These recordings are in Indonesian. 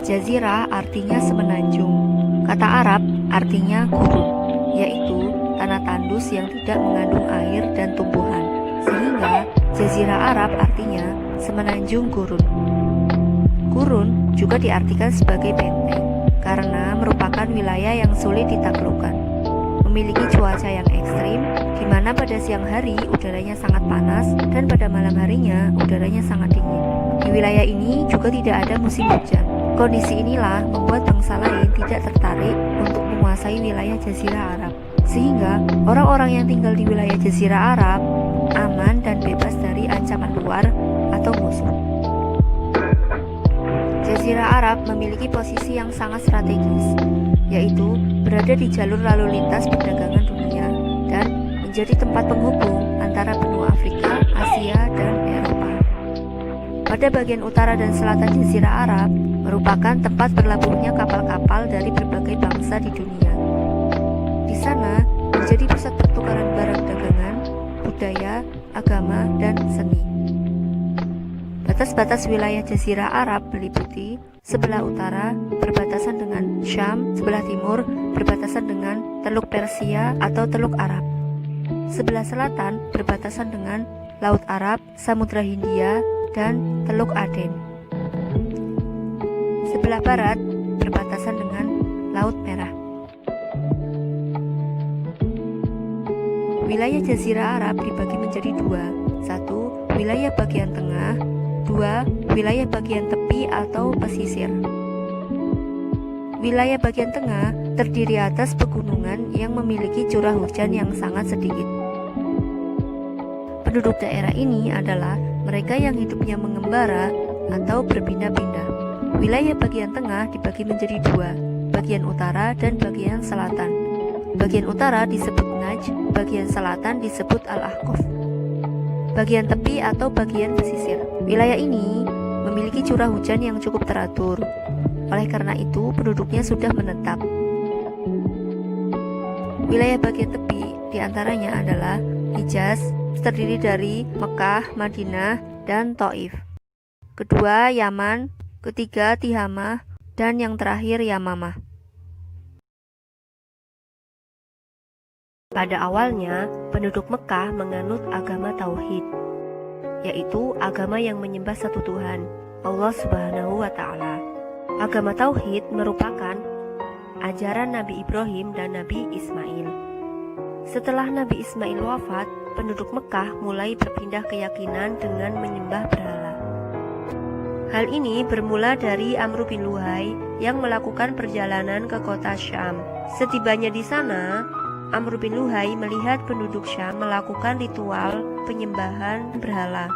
Jazirah artinya semenanjung. Kata Arab artinya gurun, yaitu tanah tandus yang tidak mengandung air dan tumbuhan. Sehingga Jazirah Arab artinya semenanjung gurun. Gurun juga diartikan sebagai benteng karena merupakan wilayah yang sulit ditaklukkan. Memiliki cuaca yang ekstrim, di mana pada siang hari udaranya sangat panas dan pada malam harinya udaranya sangat dingin. Di wilayah ini juga tidak ada musim hujan. Kondisi inilah membuat bangsa lain tidak tertarik untuk menguasai wilayah Jazirah Arab. Sehingga orang-orang yang tinggal di wilayah Jazirah Arab aman dan bebas dari ancaman luar atau musuh. Jazirah Arab memiliki posisi yang sangat strategis, yaitu berada di jalur lalu lintas perdagangan dunia dan menjadi tempat penghubung antara benua Afrika, Asia, dan Eropa. Pada bagian utara dan selatan Jazirah Arab merupakan tempat berlabuhnya kapal-kapal dari berbagai bangsa di dunia. Di sana menjadi pusat pertukaran barang dagangan, budaya, agama, dan seni. Batas-batas wilayah Jazirah Arab meliputi sebelah utara berbatasan dengan Syam, sebelah timur berbatasan dengan Teluk Persia atau Teluk Arab. Sebelah selatan berbatasan dengan Laut Arab, Samudra Hindia, dan Teluk Aden. Sebelah barat berbatasan dengan Laut Merah. Wilayah Jazirah Arab dibagi menjadi dua. Satu, wilayah bagian tengah. Dua, wilayah bagian tepi atau pesisir. Wilayah bagian tengah terdiri atas pegunungan yang memiliki curah hujan yang sangat sedikit. Penduduk daerah ini adalah mereka yang hidupnya mengembara atau berpindah-pindah. Wilayah bagian tengah dibagi menjadi dua, bagian utara dan bagian selatan. Bagian utara disebut Najd, bagian selatan disebut Al-Ahqaf. Bagian tepi atau bagian pesisir. Wilayah ini memiliki curah hujan yang cukup teratur. Oleh karena itu, penduduknya sudah menetap. Wilayah bagian tepi diantaranya adalah Hijaz, terdiri dari Mekah, Madinah, dan Thaif. Kedua, Yaman. Ketiga, Tihamah. Dan yang terakhir, Yamamah. Pada awalnya, penduduk Mekah menganut agama Tauhid, yaitu agama yang menyembah satu Tuhan, Allah Subhanahu wa Ta'ala. Agama Tauhid merupakan ajaran Nabi Ibrahim dan Nabi Ismail. Setelah Nabi Ismail wafat, penduduk Mekah mulai berpindah keyakinan dengan menyembah berhala. Hal ini bermula dari Amr bin Luhai yang melakukan perjalanan ke kota Syam. Setibanya di sana, Amr bin Luhai melihat penduduk Syam melakukan ritual penyembahan berhala.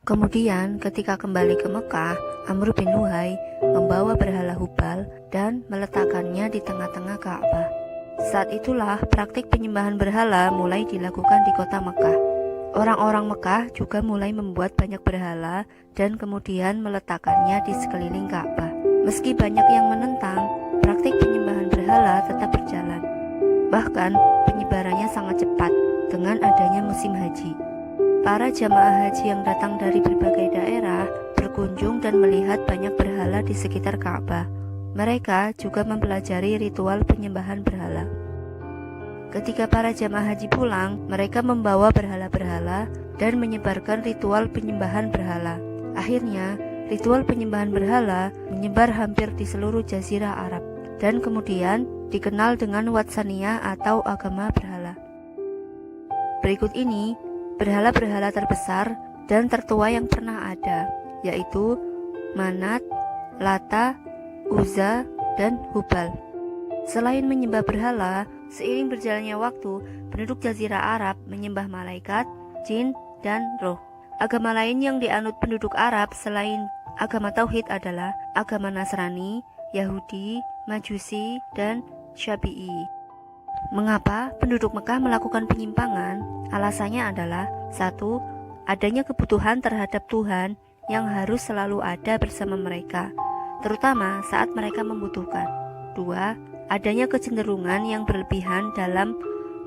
Kemudian ketika kembali ke Mekah, Amr bin Luhai membawa berhala Hubal dan meletakkannya di tengah-tengah Ka'bah. Saat itulah praktik penyembahan berhala mulai dilakukan di kota Mekah. Orang-orang Mekah juga mulai membuat banyak berhala dan kemudian meletakkannya di sekeliling Ka'bah. Meski banyak yang menentang, praktik penyembahan berhala tetap berjalan. Bahkan penyebarannya sangat cepat dengan adanya musim haji. Para jamaah haji yang datang dari berbagai daerah berkunjung dan melihat banyak berhala di sekitar Ka'bah. Mereka juga mempelajari ritual penyembahan berhala. Ketika para jamaah haji pulang, mereka membawa berhala-berhala dan menyebarkan ritual penyembahan berhala. Akhirnya, ritual penyembahan berhala menyebar hampir di seluruh Jazirah Arab dan kemudian dikenal dengan Watsaniyah atau agama berhala. Berikut ini berhala-berhala terbesar dan tertua yang pernah ada, yaitu Manat, Lata, Uzza, dan Hubal. Selain menyembah berhala, seiring berjalannya waktu, penduduk Jazirah Arab menyembah malaikat, jin, dan roh. Agama lain yang dianut penduduk Arab selain agama Tauhid adalah agama Nasrani, Yahudi, Majusi, dan Syafi'i. Mengapa penduduk Mekah melakukan penyimpangan? Alasannya adalah 1. Adanya kebutuhan terhadap Tuhan yang harus selalu ada bersama mereka, terutama saat mereka membutuhkan. 2. Adanya kecenderungan yang berlebihan dalam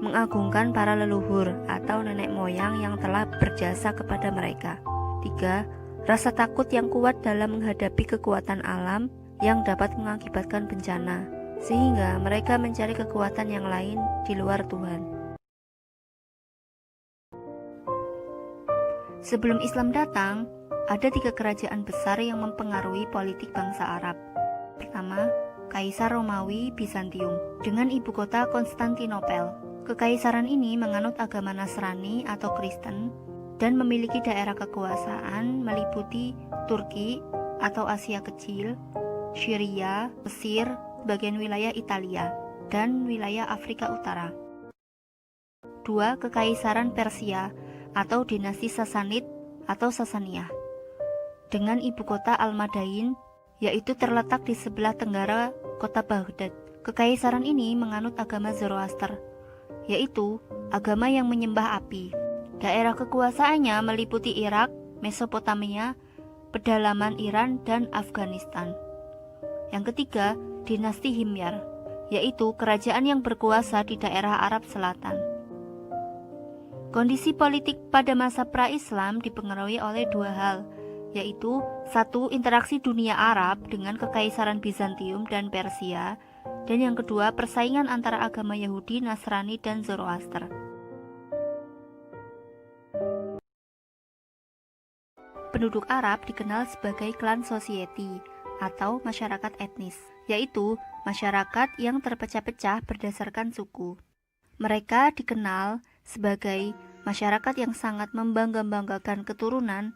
mengagungkan para leluhur atau nenek moyang yang telah berjasa kepada mereka. 3. Rasa takut yang kuat dalam menghadapi kekuatan alam yang dapat mengakibatkan bencana, sehingga mereka mencari kekuatan yang lain di luar Tuhan. Sebelum Islam datang, ada 3 kerajaan besar yang mempengaruhi politik bangsa Arab. Pertama, Kaisar Romawi Bizantium dengan ibu kota Konstantinopel. Kekaisaran ini menganut agama Nasrani atau Kristen dan memiliki daerah kekuasaan meliputi Turki atau Asia Kecil, Syria, Mesir, bagian wilayah Italia, dan wilayah Afrika Utara. 2. Kekaisaran Persia atau dinasti Sasanid atau Sasaniyah dengan ibu kota Al-Madain, yaitu terletak di sebelah tenggara kota Baghdad. Kekaisaran ini menganut agama Zoroaster, yaitu agama yang menyembah api. Daerah kekuasaannya meliputi Irak, Mesopotamia, pedalaman Iran, dan Afghanistan. Yang ketiga, dinasti Himyar, yaitu kerajaan yang berkuasa di daerah Arab Selatan. Kondisi politik pada masa pra-Islam dipengaruhi oleh 2 hal, yaitu 1. Interaksi dunia Arab dengan Kekaisaran Bizantium dan Persia, dan yang kedua, persaingan antara agama Yahudi, Nasrani, dan Zoroaster. Penduduk Arab dikenal sebagai clan society atau masyarakat etnis, yaitu masyarakat yang terpecah-pecah berdasarkan suku. Mereka dikenal sebagai masyarakat yang sangat membangga-banggakan keturunan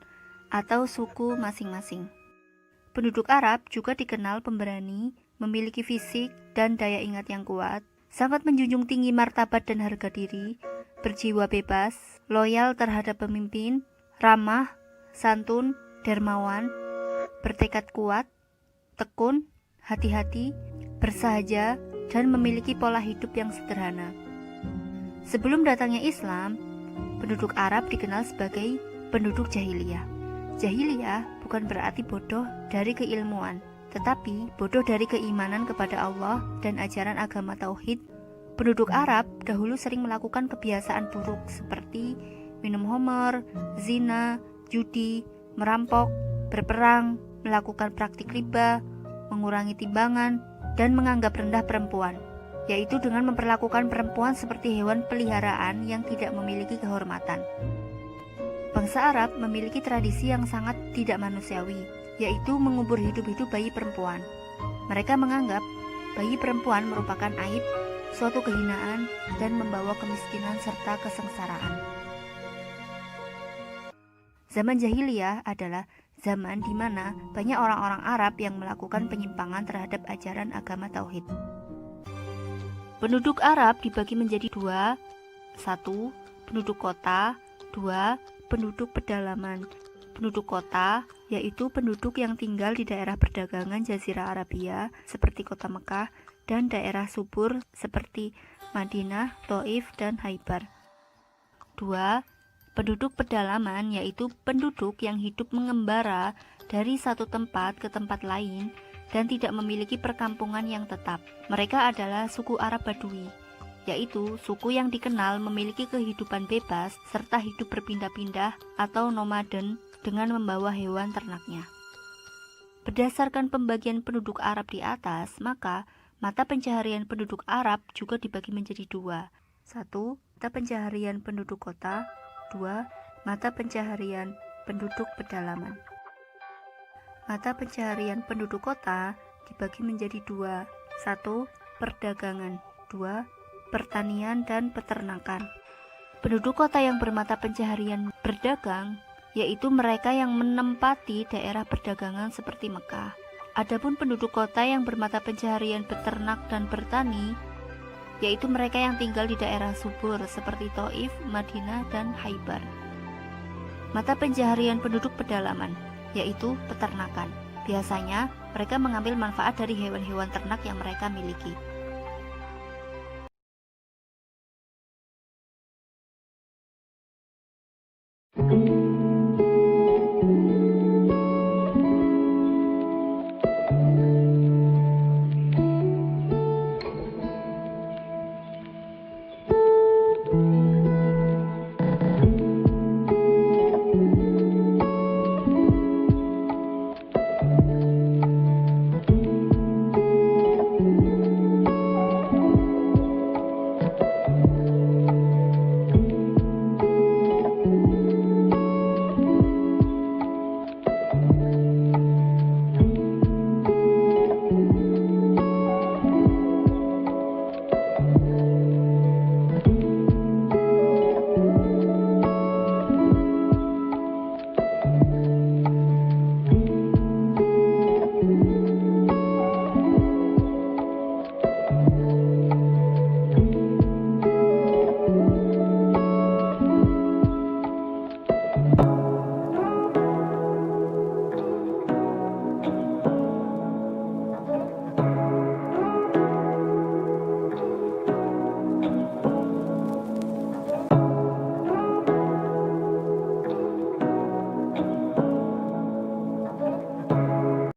atau suku masing-masing. Penduduk Arab juga dikenal pemberani, memiliki fisik dan daya ingat yang kuat, sangat menjunjung tinggi martabat dan harga diri, berjiwa bebas, loyal terhadap pemimpin, ramah, santun, dermawan, bertekad kuat, tekun, hati-hati, bersahaja, dan memiliki pola hidup yang sederhana. Sebelum datangnya Islam, penduduk Arab dikenal sebagai penduduk jahiliyah. Jahiliyah bukan berarti bodoh dari keilmuan, tetapi bodoh dari keimanan kepada Allah dan ajaran agama Tauhid. Penduduk Arab dahulu sering melakukan kebiasaan buruk seperti minum homer, zina, judi, merampok, berperang, melakukan praktik riba, mengurangi timbangan, dan menganggap rendah perempuan, yaitu dengan memperlakukan perempuan seperti hewan peliharaan yang tidak memiliki kehormatan. Bangsa Arab memiliki tradisi yang sangat tidak manusiawi, yaitu mengubur hidup-hidup bayi perempuan. Mereka menganggap bayi perempuan merupakan aib, suatu kehinaan, dan membawa kemiskinan serta kesengsaraan. Zaman jahiliyah adalah zaman di mana banyak orang-orang Arab yang melakukan penyimpangan terhadap ajaran agama Tauhid. Penduduk Arab dibagi menjadi 2, 1. Penduduk kota, 2. Penduduk pedalaman. Penduduk kota yaitu penduduk yang tinggal di daerah perdagangan Jazirah Arabia seperti kota Mekah dan daerah subur seperti Madinah, Thaif, dan Khaibar. 2. Penduduk pedalaman yaitu penduduk yang hidup mengembara dari satu tempat ke tempat lain dan tidak memiliki perkampungan yang tetap. Mereka adalah suku Arab Badui, yaitu suku yang dikenal memiliki kehidupan bebas serta hidup berpindah-pindah atau nomaden dengan membawa hewan ternaknya. Berdasarkan pembagian penduduk Arab di atas, maka mata pencaharian penduduk Arab juga dibagi menjadi 2. 1. Mata pencaharian penduduk kota, 2. Mata pencaharian penduduk pedalaman. Mata pencaharian penduduk kota dibagi menjadi 2. 1. Perdagangan, 2. Pertanian dan peternakan. Penduduk kota yang bermata pencaharian berdagang yaitu mereka yang menempati daerah perdagangan seperti Mekah. Adapun penduduk kota yang bermata pencaharian beternak dan bertani yaitu mereka yang tinggal di daerah subur seperti Thaif, Madinah, dan Khaibar. Mata pencaharian penduduk pedalaman yaitu peternakan. Biasanya mereka mengambil manfaat dari hewan-hewan ternak yang mereka miliki.